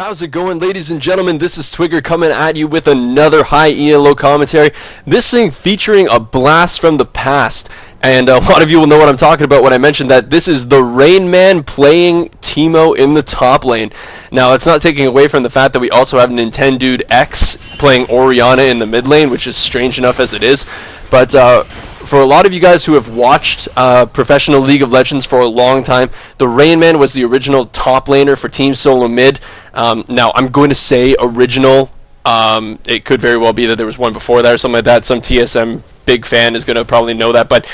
How's it going, ladies and gentlemen? This is Twigger coming at you with another High ELO Commentary. This thing featuring a blast from the past. And a lot of you will know what I'm talking about when I mentioned that this is the Rain Man playing Teemo in the top lane. Now, it's not taking away from the fact that we also have Nintendo X playing Orianna in the mid lane, which is strange enough as it is. But for a lot of you guys who have watched professional League of Legends for a long time, the Rain Man was the original top laner for Team Solo Mid. Now, I'm going to say original. It could very well be that there was one before that or something like that. Some TSM big fan is going to probably know that. But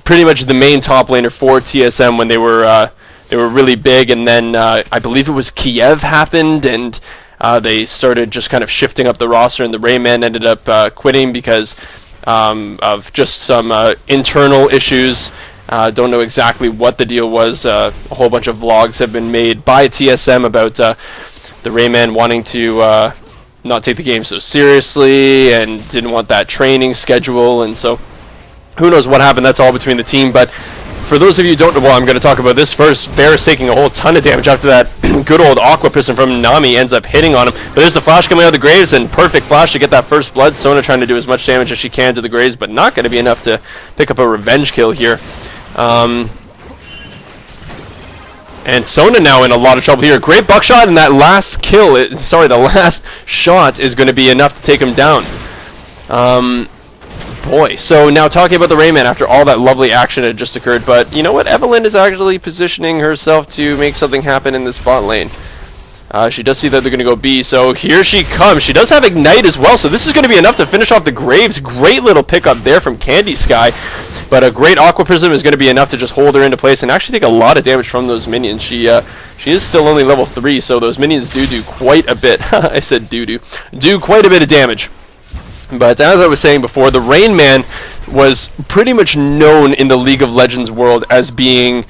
pretty much the main top laner for TSM when they were really big. And then I believe it was Kiev happened, and they started just kind of shifting up the roster, and the Rain Man ended up quitting because of just some internal issues. Don't know exactly what the deal was. A whole bunch of vlogs have been made by TSM about the Rain Man wanting to not take the game so seriously and didn't want that training schedule, and so who knows what happened. That's all between the team. But for those of you who don't know, well, I'm going to talk about this first. Varus taking a whole ton of damage after that good old Aqua Piston from Nami ends up hitting on him. But there's the flash coming out of the Graves, and perfect flash to get that first blood. Sona trying to do as much damage as she can to the Graves, but not going to be enough to pick up a revenge kill here. And Sona now in a lot of trouble here. Great buckshot, and that last kill, the last shot is going to be enough to take him down. Boy, so now talking about the Rain Man after all that lovely action that had just occurred, but you know what? Evelynn is actually positioning herself to make something happen in this bot lane. She does see that they're going to go B, so here she comes. She does have Ignite as well, so this is going to be enough to finish off the Graves. Great little pickup there from Candy Sky, but a great Aqua Prism is going to be enough to just hold her into place and actually take a lot of damage from those minions. She is still only level 3, so those minions do quite a bit. I said do quite a bit of damage. But as I was saying before, the Rain Man was pretty much known in the League of Legends world as being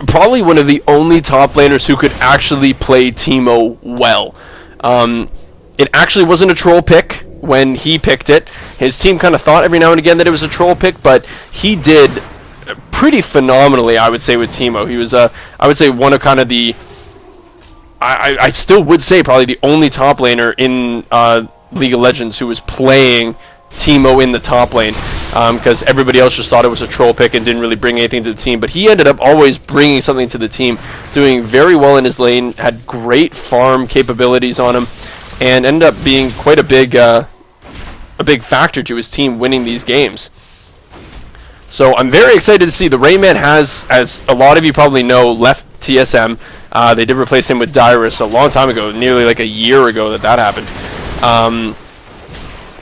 probably one of the only top laners who could actually play Teemo well. It actually wasn't a troll pick when he picked it. His team kind of thought every now and again that it was a troll pick, but he did pretty phenomenally, I would say, with Teemo. He was, I would say, one of kind of the... I still would say probably the only top laner in League of Legends who was playing Teemo in the top lane, because everybody else just thought it was a troll pick and didn't really bring anything to the team. But he ended up always bringing something to the team, doing very well in his lane, had great farm capabilities on him, and ended up being quite a big factor to his team winning these games. So I'm very excited to see. The Rain Man has, as a lot of you probably know, left TSM. They did replace him with Dyrus a long time ago, nearly like a year ago that happened.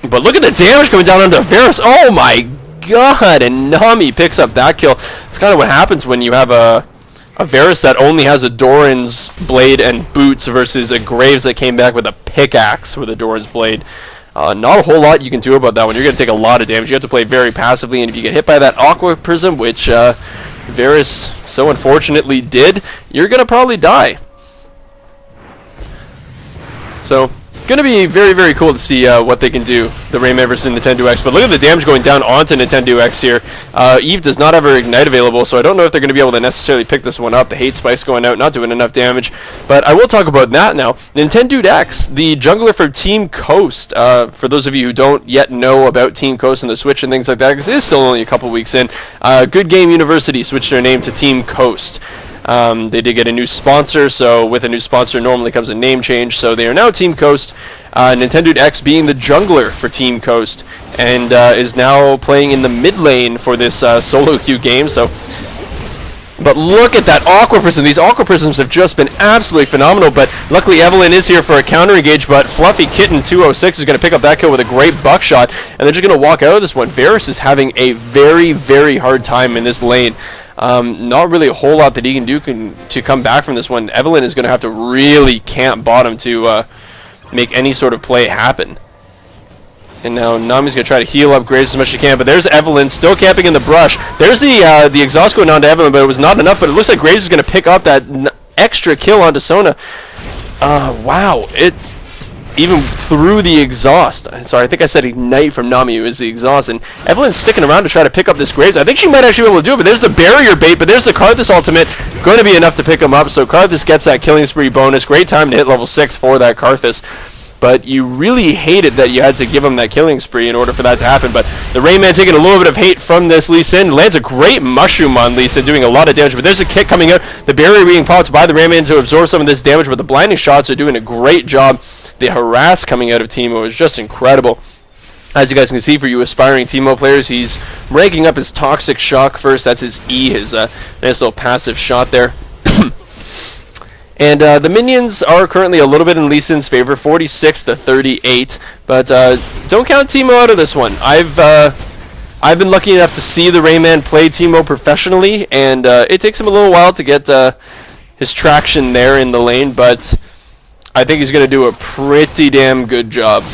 But look at the damage coming down onto Varus. Oh my god! And Nami picks up that kill. It's kind of what happens when you have a Varus that only has a Doran's blade and boots versus a Graves that came back with a pickaxe with a Doran's blade. Not a whole lot you can do about that one. You're going to take a lot of damage. You have to play very passively, and if you get hit by that Aqua Prism, which Varus so unfortunately did, you're going to probably die. So, going to be very, very cool to see what they can do, the Rain Man versus Nintendo X. But look at the damage going down onto Nintendo X here. Eve does not have her Ignite available, so I don't know if they're going to be able to necessarily pick this one up. The Hate Spikes going out, not doing enough damage. But I will talk about that now. Nintendo X, the jungler for Team Coast. For those of you who don't yet know about Team Coast and the Switch and things like that, because it is still only a couple weeks in, Good Game University switched their name to Team Coast. They did get a new sponsor, so with a new sponsor normally comes a name change, so they are now Team Coast. Nintendo X being the jungler for Team Coast, and is now playing in the mid lane for this solo queue game. So, but look at that Aqua Prism. These Aqua Prisms have just been absolutely phenomenal, but luckily Evelynn is here for a counter engage, but Fluffy Kitten 206 is going to pick up that kill with a great buckshot, and they're just going to walk out of this one. Varus is having a very, very hard time in this lane. Not really a whole lot that he can do to come back from this one. Evelynn is going to have to really camp bottom to make any sort of play happen. And now Nami's going to try to heal up Graves as much as she can, but there's Evelynn still camping in the brush. There's the exhaust going on to Evelynn, but it was not enough, but it looks like Graves is going to pick up that extra kill onto Sona. Wow. even through the exhaust. Sorry, I think I said ignite from Nami. It was the exhaust. And Evelyn's sticking around to try to pick up this Graves. I think she might actually be able to do it, but there's the barrier bait, but there's the Karthus ultimate. Going to be enough to pick him up, so Karthus gets that killing spree bonus. Great time to hit level 6 for that Karthus. But you really hated that you had to give him that killing spree in order for that to happen. But the Rayman taking a little bit of hate from this Lee Sin. Lands a great mushroom on Lee Sin, doing a lot of damage. But there's a kick coming out. The barrier being popped by the Rayman to absorb some of this damage. But the blinding shots are doing a great job. The harass coming out of Teemo is just incredible. As you guys can see, for you aspiring Teemo players, he's ranking up his Toxic Shock first. That's his E, his nice little passive shot there. And the minions are currently a little bit in Lee Sin's favor, 46 to 38. But don't count Teemo out of this one. I've been lucky enough to see the Rayman play Teemo professionally, and it takes him a little while to get his traction there in the lane, but I think he's going to do a pretty damn good job.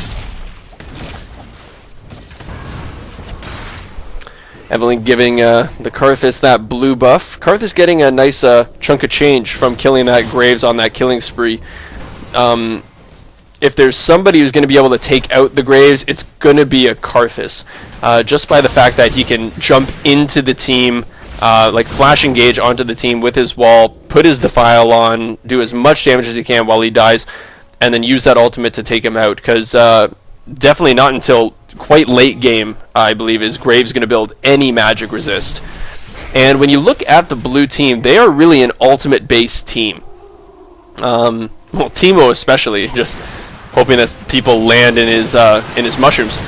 Evelyn giving the Karthus that blue buff. Karthus getting a nice chunk of change from killing that Graves on that killing spree. If there's somebody who's going to be able to take out the Graves, it's going to be a Karthus. Just by the fact that he can jump into the team, like flash engage onto the team with his wall, put his Defile on, do as much damage as he can while he dies, and then use that ultimate to take him out. Because definitely not until quite late game, I believe, is Graves going to build any magic resist. And when you look at the blue team, they are really an ultimate-based team. Well, Teemo especially, just hoping that people land in his mushrooms.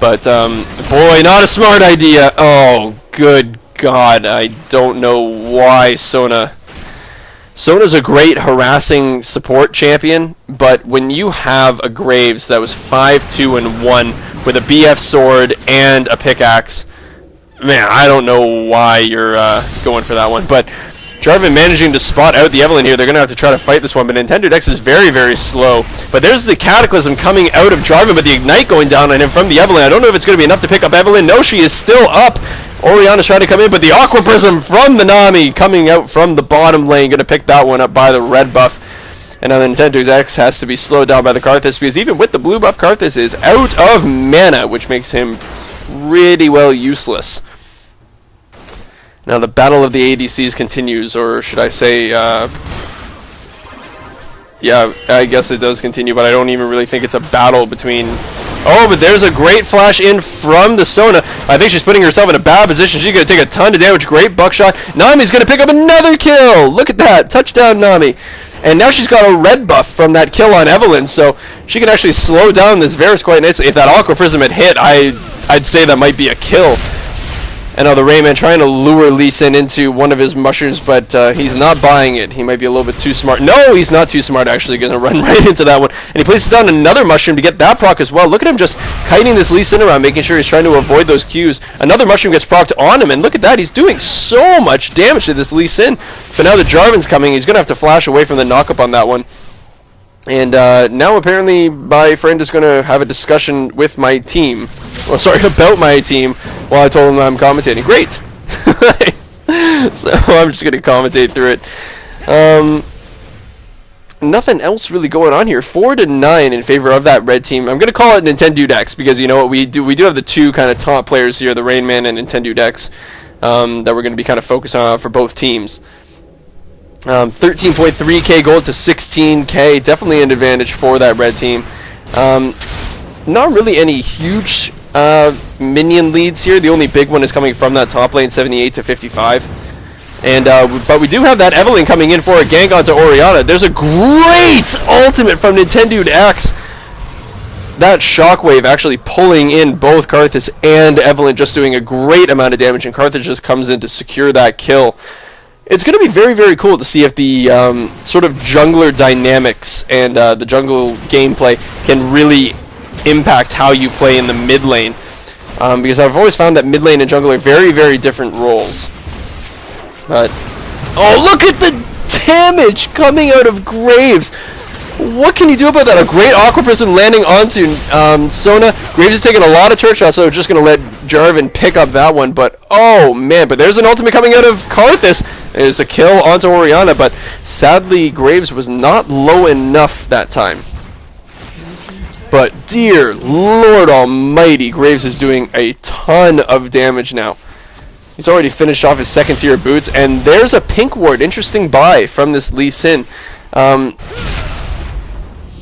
But, boy, not a smart idea. Oh, good God, I don't know why Sona's a great harassing support champion, but when you have a Graves that was 5-2 and 1 with a BF sword and a pickaxe, man, I don't know why you're going for that one. But Jarvan managing to spot out the Evelyn here. They're going to have to try to fight this one, but Nintendo Dex is very, very slow. But there's the Cataclysm coming out of Jarvan, but the Ignite going down on him from the Evelyn. I don't know if it's going to be enough to pick up Evelyn. No, she is still up. Oriana's trying to come in, but the Aqua Prism from the Nami coming out from the bottom lane. Going to pick that one up by the red buff. And now the Nintendo Dex has to be slowed down by the Karthus, because even with the blue buff, Karthus is out of mana, which makes him pretty well useless. Now the battle of the ADCs continues, or should I say, yeah, I guess it does continue, but I don't even really think it's a battle between... Oh, but there's a great flash in from the Sona. I think she's putting herself in a bad position. She's going to take a ton of damage. Great buckshot. Nami's going to pick up another kill. Look at that. Touchdown, Nami. And now she's got a red buff from that kill on Evelyn, so she can actually slow down this Varus quite nicely. If that Aqua Prism had hit, I'd say that might be a kill. And now the Rayman trying to lure Lee Sin into one of his mushrooms, but he's not buying it. He might be a little bit too smart. No, he's not too smart, actually. Going to run right into that one. And he places down another mushroom to get that proc as well. Look at him just kiting this Lee Sin around, making sure he's trying to avoid those Qs. Another mushroom gets procced on him, and look at that. He's doing so much damage to this Lee Sin. But now the Jarvan's coming. He's going to have to flash away from the knock-up on that one. And now apparently my friend is going to have a discussion with my team. Well, sorry, about my team while I told him I'm commentating. Great! So I'm just going to commentate through it. Nothing else really going on here. 4-9 in favor of that red team. I'm going to call it Nintendo Dex because you know what we do have the two kind of top players here, the Rain Man and Nintendo Dex, that we're going to be kind of focused on for both teams. 13.3k gold to 16k, definitely an advantage for that red team. Not really any huge minion leads here. The only big one is coming from that top lane, 78 to 55. And but we do have that Evelyn coming in for a gank onto Oriana. There's a great ultimate from Nintendo Dex. That shockwave actually pulling in both Karthus and Evelyn, just doing a great amount of damage, and Karthus just comes in to secure that kill. It's going to be very, very cool to see if the sort of jungler dynamics and the jungle gameplay can really impact how you play in the mid lane. Because I've always found that mid lane and jungle are very, very different roles. But, oh, look at the damage coming out of Graves! What can you do about that? A great Aqua Prism landing onto Sona. Graves is taking a lot of turret shots, so just going to let Jarvan pick up that one. But, oh, man, but there's an ultimate coming out of Karthus. There's a kill onto Oriana, but sadly, Graves was not low enough that time. But dear Lord Almighty, Graves is doing a ton of damage now. He's already finished off his second tier boots, and there's a pink ward. Interesting buy from this Lee Sin.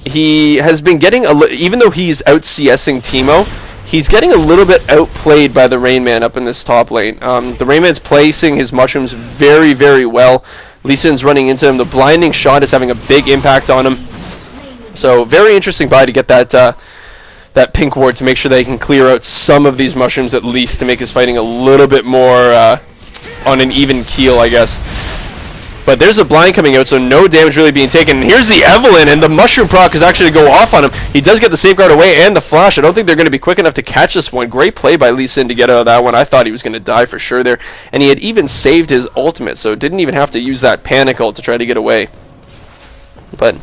He has been getting even though he's out CSing Teemo, he's getting a little bit outplayed by the Rain Man up in this top lane. The Rain Man's placing his mushrooms very, very well. Lee Sin's running into him. The blinding shot is having a big impact on him. So very interesting buy to get that pink ward to make sure they can clear out some of these mushrooms at least to make his fighting a little bit more on an even keel, I guess. But there's a blind coming out, so no damage really being taken. And here's the Evelyn, and the mushroom proc is actually to go off on him. He does get the safeguard away and the flash. I don't think they're going to be quick enough to catch this one. Great play by Lee Sin to get out of that one. I thought he was going to die for sure there. And he had even saved his ultimate, so didn't even have to use that panic ult to try to get away. But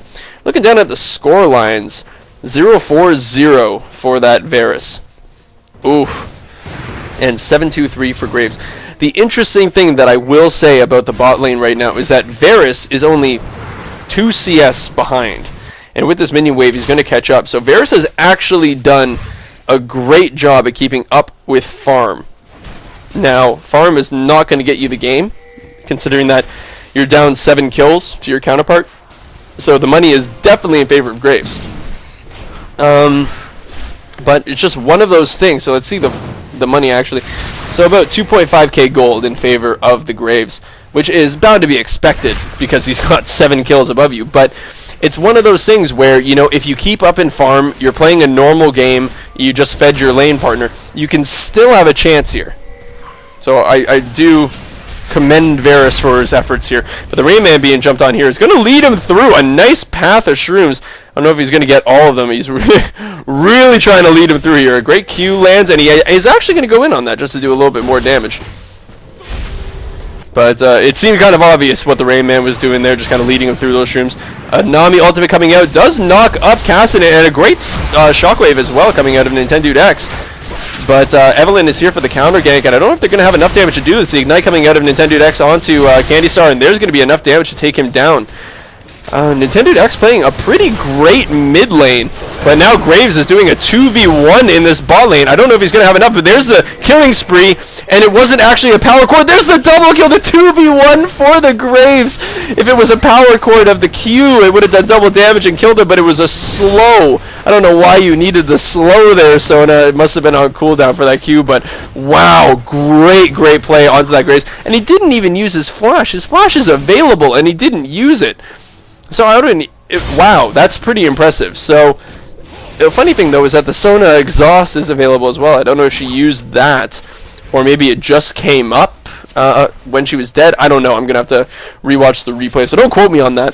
looking down at the score lines, 0-4-0 for that Varus. Oof. And 7-2-3 for Graves. The interesting thing that I will say about the bot lane right now is that Varus is only 2 CS behind. And with this minion wave, he's going to catch up. So Varus has actually done a great job at keeping up with farm. Now, farm is not going to get you the game, considering that you're down 7 kills to your counterpart. So the money is definitely in favor of Graves. But it's just one of those things. So let's see the money actually. So about 2.5k gold in favor of the Graves, which is bound to be expected because he's got 7 kills above you. But it's one of those things where, you know, if you keep up in farm, you're playing a normal game, you just fed your lane partner, you can still have a chance here. So I do commend Varus for his efforts here. But the Rain Man being jumped on here is going to lead him through a nice path of shrooms. I don't know if he's going to get all of them. He's really trying to lead him through here. A great Q lands, and he is actually going to go in on that just to do a little bit more damage. But it seemed kind of obvious what the Rain Man was doing there, just kind of leading him through those shrooms. Nami ultimate coming out does knock up Cassidon, and a great shockwave as well coming out of Nintendo X. But Evelyn is here for the counter gank, and I don't know if they're going to have enough damage to do this. The Ignite coming out of Nintendo X onto Candy Star, and there's going to be enough damage to take him down. Nintendo X playing a pretty great mid lane, but now Graves is doing a 2v1 in this bot lane. I don't know if he's going to have enough, but there's the killing spree, and it wasn't actually a power chord. There's the double kill, the 2v1 for the Graves. If it was a power chord of the Q, it would have done double damage and killed him, but it was a slow. I don't know why you needed the slow there, Sona. It must have been on cooldown for that Q, but wow, great play onto that Graves. And he didn't even use his flash. His flash is available, and he didn't use it. So wow, that's pretty impressive. So the funny thing though is that the Sona exhaust is available as well. I don't know if she used that, or maybe it just came up when she was dead. I don't know. I'm gonna have to rewatch the replay, so don't quote me on that.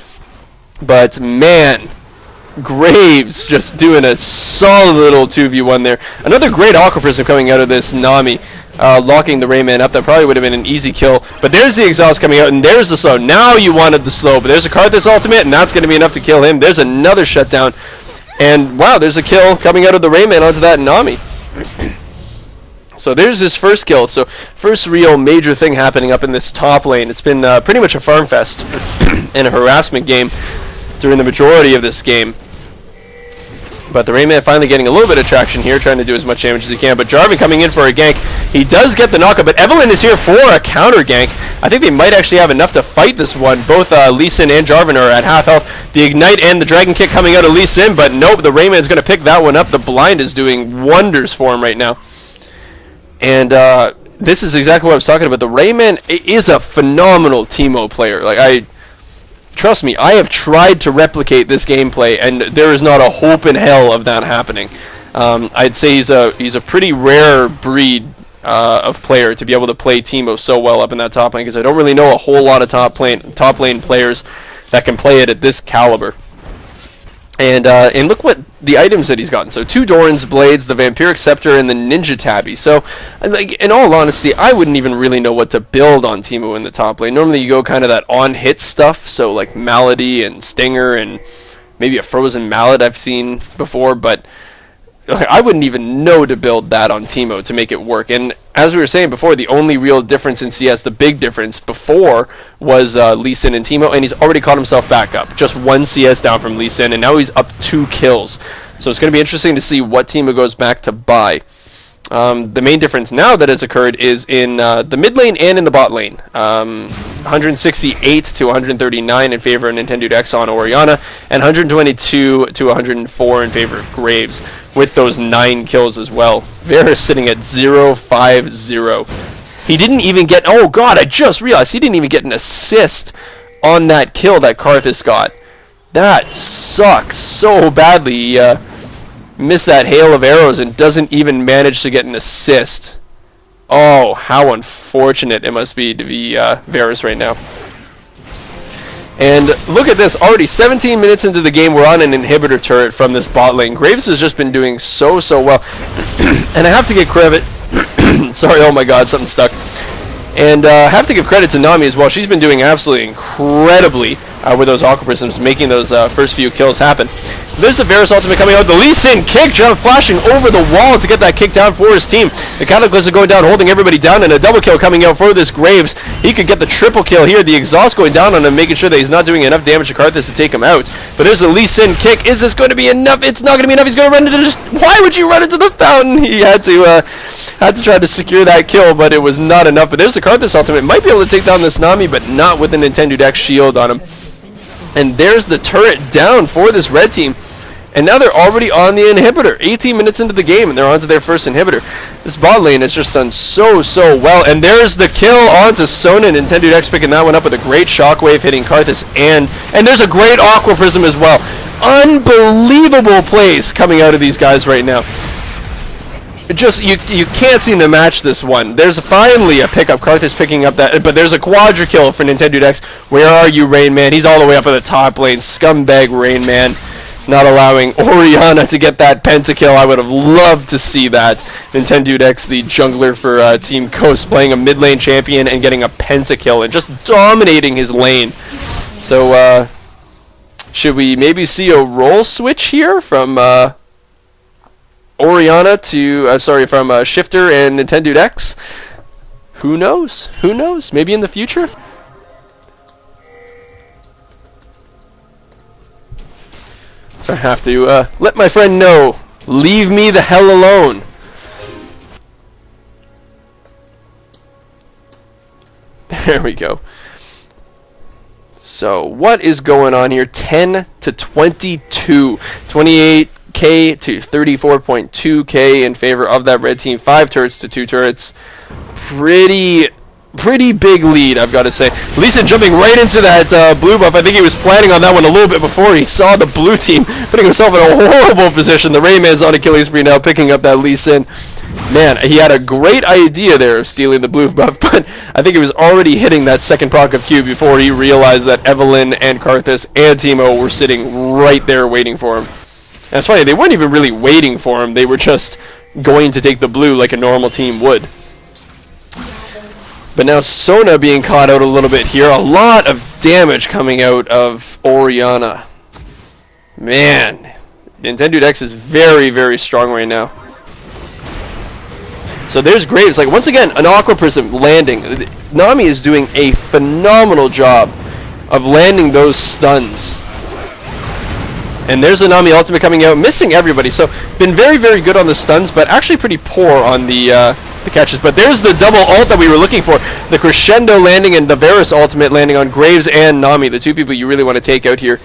But man, Graves just doing a solid little 2v1 there. Another great Aqua Prism coming out of this Nami. Locking the Rain Man up. That probably would have been an easy kill. But there's the exhaust coming out, and there's the slow. Now you wanted the slow, but there's a Karthus ultimate, and that's going to be enough to kill him. There's another shutdown. And wow, there's a kill coming out of the Rain Man onto that Nami. So there's his first kill. So first real major thing happening up in this top lane. It's been pretty much a farm fest and a harassment game during the majority of this game. But the Rain Man finally getting a little bit of traction here, trying to do as much damage as he can. But Jarvan coming in for a gank. He does get the knockup, but Evelyn is here for a counter gank. I think they might actually have enough to fight this one. Both Lee Sin and Jarvan are at half health. The Ignite and the Dragon Kick coming out of Lee Sin, but nope, the Rain Man's going to pick that one up. The blind is doing wonders for him right now. And this is exactly what I was talking about. The Rain Man is a phenomenal Teemo player. Trust me, I have tried to replicate this gameplay, and there is not a hope in hell of that happening. I'd say he's a pretty rare breed of player to be able to play Teemo so well up in that top lane, because I don't really know a whole lot of top lane players that can play it at this caliber. And look what the items that he's gotten. So 2 Doran's Blades, the Vampiric Scepter, and the Ninja Tabby. So, in all honesty, I wouldn't even really know what to build on Teemo in the top lane. Normally you go kind of that on-hit stuff, so like Malady and Stinger and maybe a Frozen Mallet I've seen before, but I wouldn't even know to build that on Teemo to make it work. And as we were saying before, the only real difference in CS, the big difference before, was Lee Sin and Teemo, and he's already caught himself back up. Just 1 CS down from Lee Sin, and now he's up 2 kills. So it's going to be interesting to see what Teemo goes back to buy. The main difference now that has occurred is in the mid lane and in the bot lane. 168 to 139 in favor of Nintendo X on Orianna, and 122 to 104 in favor of Graves, with those 9 kills as well. Varus sitting at 0-5-0. He didn't even get... Oh god, I just realized he didn't even get an assist on that kill that Karthus got. That sucks so badly. He missed that hail of arrows and doesn't even manage to get an assist. Oh, how unfortunate it must be to be Varus right now. And look at this, already 17 minutes into the game, we're on an inhibitor turret from this bot lane. Graves has just been doing so well. And I have to give credit... Sorry, oh my god, something stuck. And I have to give credit to Nami as well. She's been doing absolutely incredibly with those Aqua Prisms, making those first few kills happen. There's the Varus ultimate coming out. The Lee Sin kick, John flashing over the wall to get that kick down for his team. The Cataclysm going down, holding everybody down, and a double kill coming out for this Graves. He could get the triple kill here. The exhaust going down on him, making sure that he's not doing enough damage to Karthus to take him out. But there's the Lee Sin kick. Is this going to be enough? It's not going to be enough. He's going to run into this. Why would you run into the fountain? He had to try to secure that kill, but it was not enough. But there's the Karthus ultimate. Might be able to take down this Nami, but not with the Nintendo Dex shield on him. And there's the turret down for this red team. And now they're already on the inhibitor. 18 minutes into the game, and they're on to their first inhibitor. This bot lane has just done so well. And there's the kill onto Sona. Nintendo Dex picking that one up with a great shockwave hitting Karthus. And there's a great Aqua Prism as well. Unbelievable plays coming out of these guys right now. Just, you can't seem to match this one. There's finally a pickup. Karthus picking up that, but there's a quadra kill for Nintendo Dex. Where are you, Rain Man? He's all the way up at the top lane. Scumbag Rain Man. Not allowing Orianna to get that Penta kill. I would have loved to see that. Nintendo Dex, the jungler for Team Coast, playing a mid lane champion and getting a Penta kill and just dominating his lane. So, should we maybe see a role switch here from Orianna to, from Shifter and Nintendo Dex? Who knows? Who knows? Maybe in the future? I have to let my friend know. Leave me the hell alone. There we go. So, what is going on here? 10 to 22. 28k to 34.2k in favor of that red team. 5 turrets to 2 turrets. Pretty big lead, I've got to say. Lee Sin jumping right into that blue buff. I think he was planning on that one a little bit before he saw the blue team, putting himself in a horrible position. The Rayman's on Achilles spree now, picking up that Lee Sin. Man, he had a great idea there of stealing the blue buff, but I think he was already hitting that second proc of Q before he realized that Evelyn and Karthus and Teemo were sitting right there waiting for him. And it's funny, they weren't even really waiting for him. They were just going to take the blue like a normal team would. But now Sona being caught out a little bit here. A lot of damage coming out of Orianna. Man, Nintendo Dex is very strong right now. So there's Graves. Like, once again, an Aqua Prism landing. Nami is doing a phenomenal job of landing those stuns. And there's the Nami ultimate coming out, missing everybody. So, been very good on the stuns, but actually pretty poor on the catches. But there's the double ult that we were looking for. The crescendo landing and the Varus ultimate landing on Graves and Nami, the two people you really want to take out here.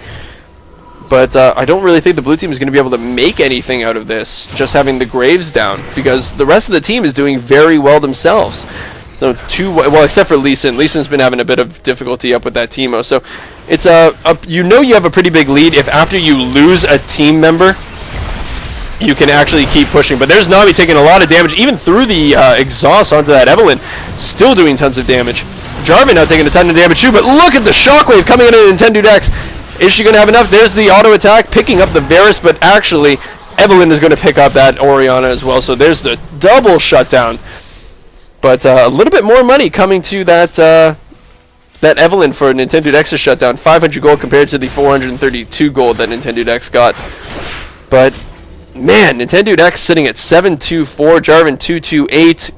But I don't really think the blue team is going to be able to make anything out of this, just having the Graves down, because the rest of the team is doing very well themselves. So well, except for Lee Sin. Lee Sin's been having a bit of difficulty up with that Teemo. So it's you know you have a pretty big lead if after you lose a team member, you can actually keep pushing. But there's Nami taking a lot of damage, even through the exhaust onto that Evelyn, still doing tons of damage. Jarvan now taking a ton of damage too, but look at the shockwave coming into Nintendo Dex. Is she going to have enough? There's the auto attack, picking up the Varus, but actually Evelyn is going to pick up that Orianna as well. So there's the double shutdown. But a little bit more money coming to that Evelyn for Nintendo Dex's shutdown. 500 gold compared to the 432 gold that Nintendo Dex got. But man, Nintendo Dex sitting at 724, Jarvan 228,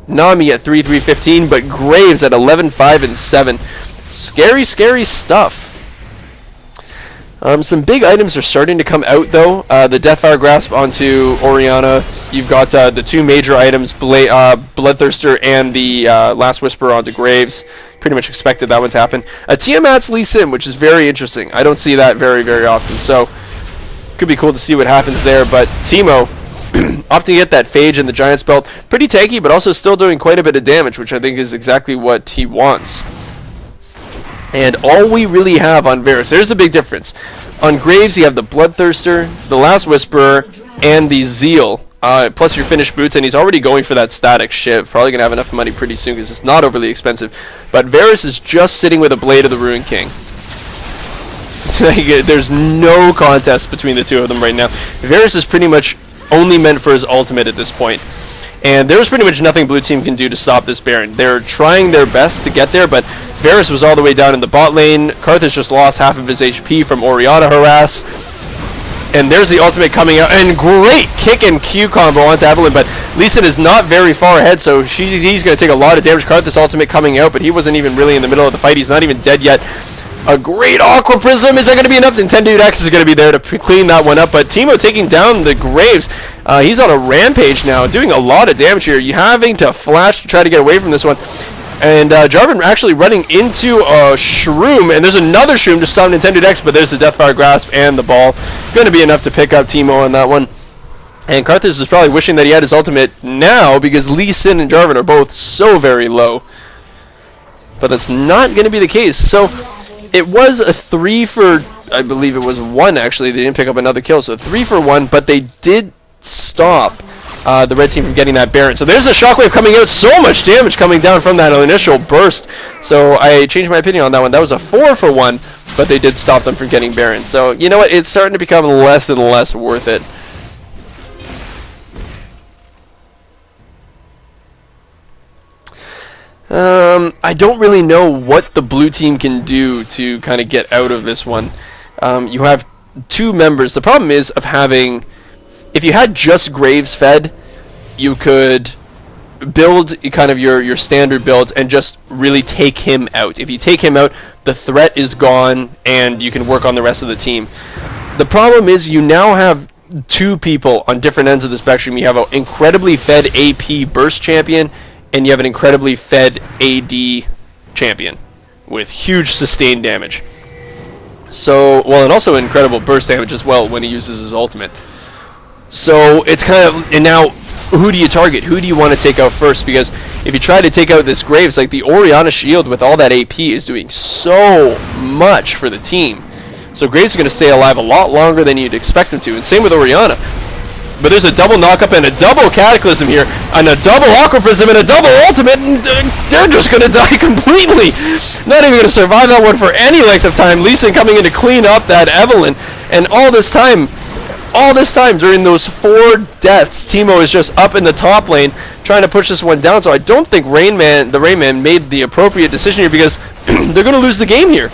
Nami at 3315, but Graves at 11-5 and 7. Scary stuff. Some big items are starting to come out, though. The Deathfire Grasp onto Orianna. You've got the two major items, Bloodthirster and the Last Whisper onto Graves. Pretty much expected that one to happen. Tiamat's Lee Sin, which is very interesting. I don't see that very, very often, so could be cool to see what happens there. But Teemo opting to get that Phage and the Giant's Belt. Pretty tanky, but also still doing quite a bit of damage, which I think is exactly what he wants. And all we really have on Varus, there's a big difference. On Graves, you have the Bloodthirster, the Last Whisperer, and the Zeal, plus your finished boots, and he's already going for that static Shiv. Probably going to have enough money pretty soon because it's not overly expensive. But Varus is just sitting with a Blade of the Ruined King. There's no contest between the two of them right now. Varus is pretty much only meant for his ultimate at this point. And there's pretty much nothing blue team can do to stop this Baron. They're trying their best to get there, but Varus was all the way down in the bot lane. Karthus just lost half of his HP from Orianna harass. And there's the ultimate coming out. And great kick and Q combo onto Evelyn, but Lee Sin is not very far ahead, so he's going to take a lot of damage. Karthus ultimate coming out, but he wasn't even really in the middle of the fight. He's not even dead yet. A great Aqua Prism. Is that going to be enough? Nintendo X is going to be there to clean that one up. But Teemo taking down the Graves. He's on a rampage now, doing a lot of damage here. You having to flash to try to get away from this one. And Jarvan actually running into a Shroom. And there's another Shroom just on Nintendo X, but there's the Deathfire Grasp and the ball. Going to be enough to pick up Teemo on that one. And Karthus is probably wishing that he had his ultimate now because Lee Sin and Jarvan are both so very low. But that's not going to be the case. So it was a 3 for, I believe it was 1 actually. They didn't pick up another kill, so 3 for 1, but they did stop the red team from getting that Baron. So there's a shockwave coming out, so much damage coming down from that initial burst. So I changed my opinion on that one. That was a 4 for 1, but they did stop them from getting Baron. So you know what? It's starting to become less and less worth it. I don't really know what the blue team can do to kind of get out of this one. You have two members. The problem is of having, if you had just Graves fed, you could build kind of your standard build and just really take him out. If you take him out, the threat is gone and you can work on the rest of the team. The problem is you now have two people on different ends of the spectrum. You have an incredibly fed AP burst champion, and you have an incredibly fed AD champion with huge sustained damage. So, well, and also incredible burst damage as well when he uses his ultimate. So it's kind of, and now who do you target? Who do you want to take out first? Because if you try to take out this Graves, like the Orianna shield with all that AP is doing so much for the team. So Graves is going to stay alive a lot longer than you'd expect him to, and same with Orianna. But there's a double knockup and a double Cataclysm here, and a double Aqua Prism and a double ultimate, and they're just going to die completely. Not even going to survive that one for any length of time. Lee Sin coming in to clean up that Evelyn, and all this time during those 4 deaths, Teemo is just up in the top lane trying to push this one down. So I don't think the Rain Man made the appropriate decision here because they're going to lose the game here.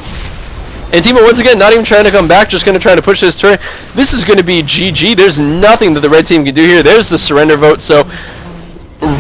And Teemo, once again, not even trying to come back, just going to try to push this turret. This is going to be GG. There's nothing that the red team can do here. There's the surrender vote. So,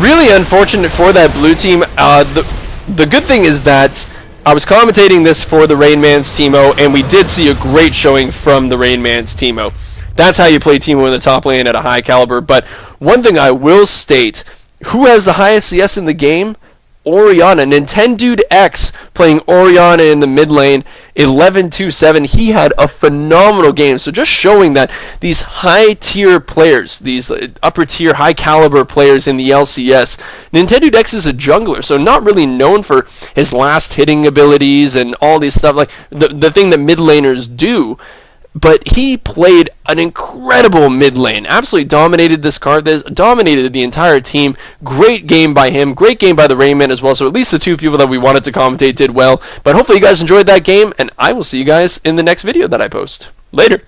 really unfortunate for that blue team. The good thing is that I was commentating this for the Rain Man's Teemo, and we did see a great showing from the Rain Man's Teemo. That's how you play Teemo in the top lane at a high caliber. But one thing I will state, who has the highest CS in the game? Orianna. Nintendo X playing Orianna in the mid lane, 11-2-7. He had a phenomenal game. So just showing that these high tier players, these upper tier, high caliber players in the LCS, Nintendo X is a jungler, so not really known for his last hitting abilities and all these stuff, like the thing that mid laners do. But he played an incredible mid lane. Absolutely dominated this card. Dominated the entire team. Great game by him. Great game by the Rayman as well. So at least the two people that we wanted to commentate did well. But hopefully you guys enjoyed that game. And I will see you guys in the next video that I post. Later.